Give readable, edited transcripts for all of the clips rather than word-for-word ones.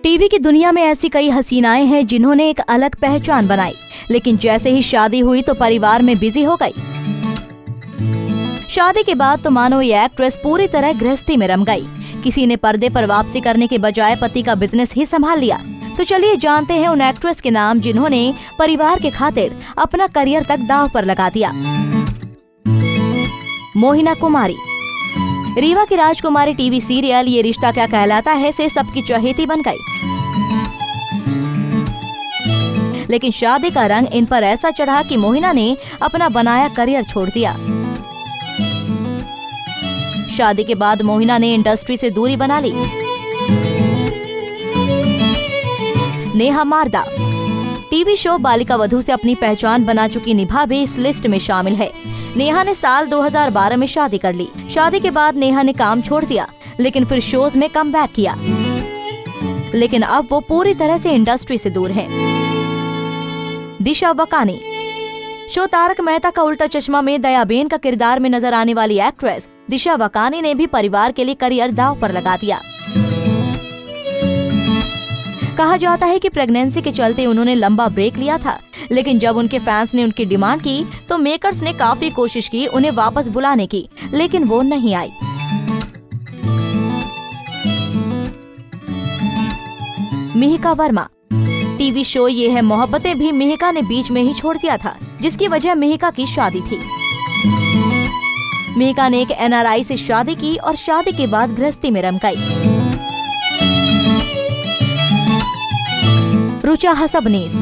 TV की दुनिया में ऐसी कई हसीनाएं हैं जिन्होंने एक अलग पहचान बनाई, लेकिन जैसे ही शादी हुई तो परिवार में बिजी हो गई। शादी के बाद तो मानो ये एक्ट्रेस पूरी तरह गृहस्थी में रम गई। किसी ने पर्दे पर वापसी करने के बजाय पति का बिजनेस ही संभाल लिया। तो चलिए जानते हैं उन एक्ट्रेस के नाम जिन्होंने परिवार के खातिर अपना करियर तक दांव पर लगा दिया। मोहिना कुमारी। रीवा की राजकुमारी टीवी सीरियल ये रिश्ता क्या कहलाता है से सबकी चहेती बन गई, लेकिन शादी का रंग इन पर ऐसा चढ़ा कि मोहिना ने अपना बनाया करियर छोड़ दिया। शादी के बाद मोहिना ने इंडस्ट्री से दूरी बना ली। नेहा मारदा। टीवी शो बालिका वधू से अपनी पहचान बना चुकी निभा भी इस लिस्ट में शामिल है। नेहा ने साल 2012 में शादी कर ली। शादी के बाद नेहा ने काम छोड़ दिया, लेकिन फिर शोज में कमबैक किया। लेकिन अब वो पूरी तरह से इंडस्ट्री से दूर है। दिशा वकानी। शो तारक मेहता का उल्टा चश्मा में दयाबेन का किरदार में नजर आने वाली एक्ट्रेस दिशा वकानी ने भी परिवार के लिए करियर दांव पर लगा दिया। कहा जाता है कि प्रेगनेंसी के चलते उन्होंने लंबा ब्रेक लिया था, लेकिन जब उनके फैंस ने उनकी डिमांड की तो मेकर्स ने काफी कोशिश की उन्हें वापस बुलाने की, लेकिन वो नहीं आई। मिहिका वर्मा। टीवी शो ये है मोहब्बतें भी मिहिका ने बीच में ही छोड़ दिया था, जिसकी वजह मिहिका की शादी थी। मिहिका ने एक NRI से शादी की और शादी के बाद गृहस्थी में रम गई। रुचा हसबनीस।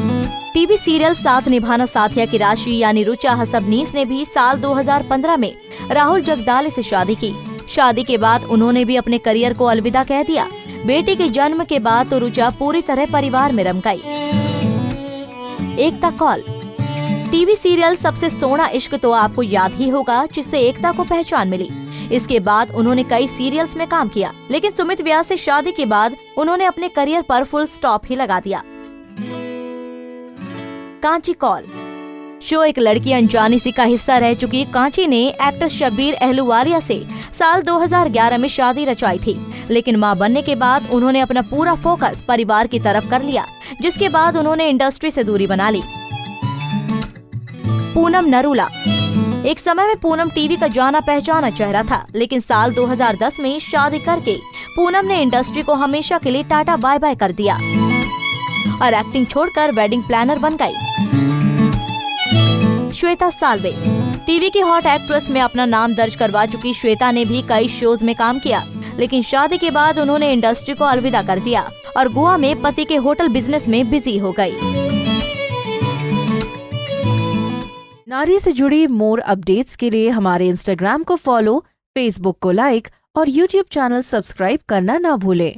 टीवी सीरियल साथ निभाना साथिया की राशि यानी रुचा हसबनीस ने भी साल 2015 में राहुल जगदाले से शादी की। शादी के बाद उन्होंने भी अपने करियर को अलविदा कह दिया। बेटी के जन्म के बाद तो रुचा पूरी तरह परिवार में रम गई। एकता कौल। टीवी सीरियल सबसे सोना इश्क तो आपको याद ही होगा, जिससे एकता को पहचान मिली। इसके बाद उन्होंने कई सीरियल्स में काम किया, लेकिन सुमित व्यास से शादी के बाद उन्होंने अपने करियर पर फुल स्टॉप ही लगा दिया। कांची कौल। शो एक लड़की अनजानी सी का हिस्सा रह चुकी कांची ने एक्टर शब्बीर अहलूवालिया से साल 2011 में शादी रचाई थी, लेकिन मां बनने के बाद उन्होंने अपना पूरा फोकस परिवार की तरफ कर लिया, जिसके बाद उन्होंने इंडस्ट्री से दूरी बना ली। पूनम नरूला। एक समय में पूनम टीवी का जाना पहचाना चेहरा था, लेकिन साल 2010 में शादी करके पूनम ने इंडस्ट्री को हमेशा के लिए टाटा बाय बाय कर दिया और एक्टिंग छोड़कर वेडिंग प्लानर बन गई। श्वेता साल्वे। टीवी की हॉट एक्ट्रेस में अपना नाम दर्ज करवा चुकी श्वेता ने भी कई शोज में काम किया, लेकिन शादी के बाद उन्होंने इंडस्ट्री को अलविदा कर दिया और गोवा में पति के होटल बिजनेस में बिजी हो गई। नारी से जुड़ी मोर अपडेट्स के लिए हमारे इंस्टाग्राम को फॉलो, फेसबुक को लाइक और यूट्यूब चैनल सब्सक्राइब करना ना भूलें।